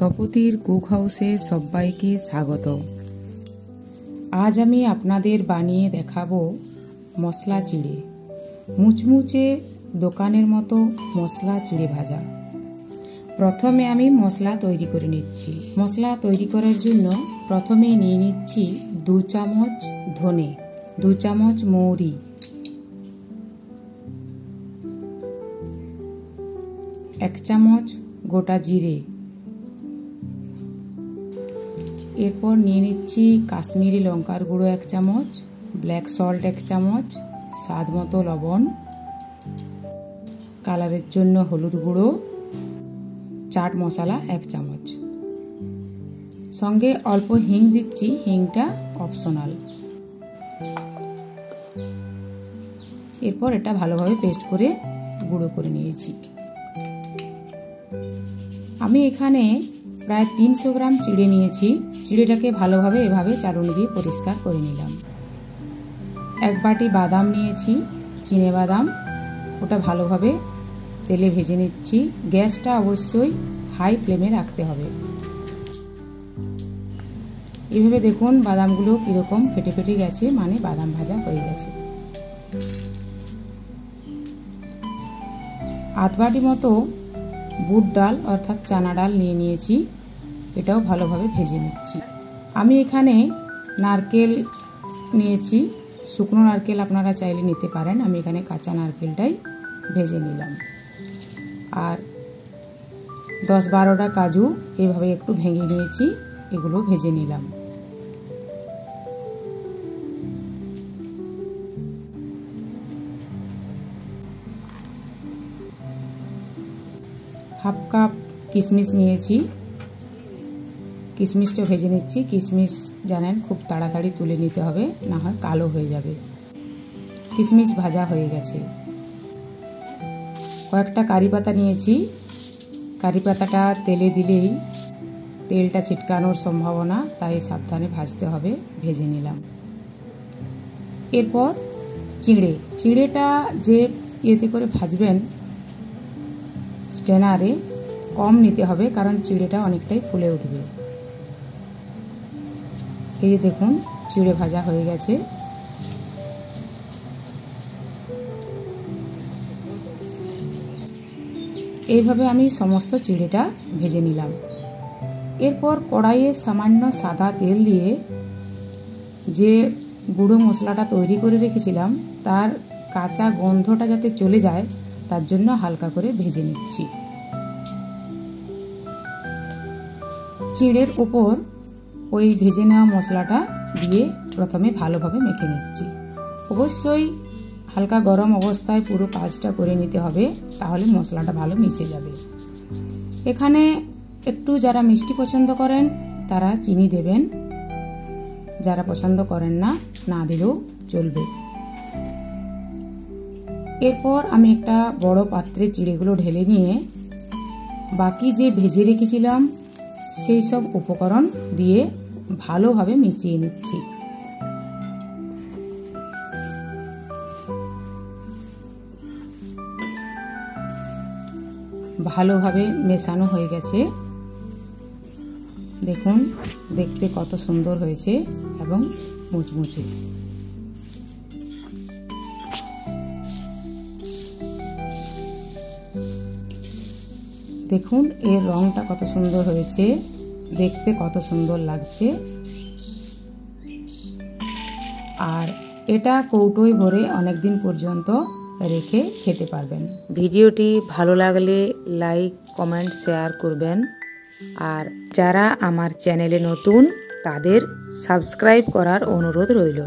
তপতির cook হাউসে সবাইকে স্বাগত। আজ আমি আপনাদের বানিয়ে দেখাবো মশলা চিড়ে, মুচমুচে দোকানের মতো মশলা চিড়ে ভাজা। প্রথমে আমি মশলা তৈরি করে নিচ্ছি। মশলা তৈরি করার জন্য প্রথমে নিয়ে নিচ্ছি 2 চামচ ধনে, 2 চামচ মৌরি, 1 চামচ গোটা জিরে। এরপর নিয়ে নিচ্ছি কাশ্মীরি লঙ্কার গুঁড়ো 1 চামচ, ব্ল্যাক সল্ট 1 চামচ, স্বাদ মতো লবণ, কালারের জন্য হলুদ গুঁড়ো, চাট মশলা 1 চামচ, সঙ্গে অল্প হিং দিচ্ছি, হিংটা অপশনাল। এরপর এটা ভালোভাবে পেস্ট করে গুঁড়ো করে নিয়েছি। আমি এখানে প্রায় 300 গ্রাম চিড়ে নিয়েছি। চিড়েটাকে ভালোভাবে এভাবে চালুনি দিয়ে পরিষ্কার করে নিলাম। 1 বাটি বাদাম নিয়েছি, চিনে বাদাম, ওটা ভালোভাবে তেলে ভেজে নিচ্ছি। গ্যাসটা অবশ্যই হাই ফ্লেমে রাখতে হবে। এভাবে দেখুন বাদামগুলো কীরকম ফেটে ফেটে গেছে, মানে বাদাম ভাজা হয়ে গেছে। 1/2 বাটি মতো বুট ডাল অর্থাৎ চানা ডাল নিয়ে নিয়েছি, এটাও ভালোভাবে ভেজে নিচ্ছি। আমি এখানে নারকেল নিয়েছি, শুকনো নারকেল আপনারা চাইলে নিতে পারেন, আমি এখানে কাঁচা নারকেলটাই ভেজে নিলাম। আর 10-12টা কাজু এভাবে একটু ভেঙে নিয়েছি, এগুলো ভেজে নিলাম। হাফ কাপ কিশমিশ নিয়েছি, কিশমিশটা ভেজে নিচ্ছি। কিশমিশ জানেন খুব তাড়াতাড়ি তুলে নিতে হবে, না হয় কালো হয়ে যাবে। কিশমিশ ভাজা হয়ে গেছে। কয়েকটা কারি পাতা নিয়েছি, কারি পাতাটা তেলে দিলেই তেলটা ছিটকানোর সম্ভাবনা, তাই সাবধানে ভাজতে হবে, ভেজে নিলাম। এরপর চিড়েটা যে ইয়েতে করে ভাজবেন স্ট্রেনারে কম নিতে হবে, কারণ চিড়েটা অনেকটাই ফুলে উঠবে। এই যে দেখুন চিড়ে ভাজা হয়ে গেছে। এইভাবে আমি সমস্ত চিড়েটা ভেজে নিলাম। এরপর কড়াইয়ে সামান্য সাদা তেল দিয়ে যে গুঁড়ো মশলাটা তৈরি করে রেখেছিলাম তার কাঁচা গন্ধটা যাতে চলে যায় তার জন্য হালকা করে ভেজে নিচ্ছি। চিড়ের উপর ওই ভেজে নেওয়া মশলাটা দিয়ে প্রথমে ভালোভাবে মেখে নিচ্ছি। অবশ্যই হালকা গরম অবস্থায় পুরো কাজটা করে নিতে হবে, তাহলে মশলাটা ভালো মিশে যাবে। এখানে একটু যারা মিষ্টি পছন্দ করেন তারা চিনি দেবেন, যারা পছন্দ করেন না, না দিলেও চলবে। এরপর আমি একটা বড় পাত্রে চিড়েগুলো ঢেলে নিয়ে বাকি যে ভেজে রেখেছিলাম সেই সব উপকরণ দিয়ে ভালোভাবে মিশিয়ে নিচ্ছি। ভালোভাবে মেশানো হয়ে গেছে। দেখুন দেখতে কত সুন্দর হয়েছে এবং মুচমুচে। দেখুন এর রংটা কত সুন্দর হয়েছে, দেখতে কত সুন্দর লাগছে। আর এটা কৌটোয় ভরে অনেক দিন পর্যন্ত রেখে খেতে পারবেন। ভিডিওটি ভালো লাগলে লাইক, কমেন্ট, শেয়ার করবেন। আর যারা আমার চ্যানেলে নতুন তাদের সাবস্ক্রাইব করার অনুরোধ রইল।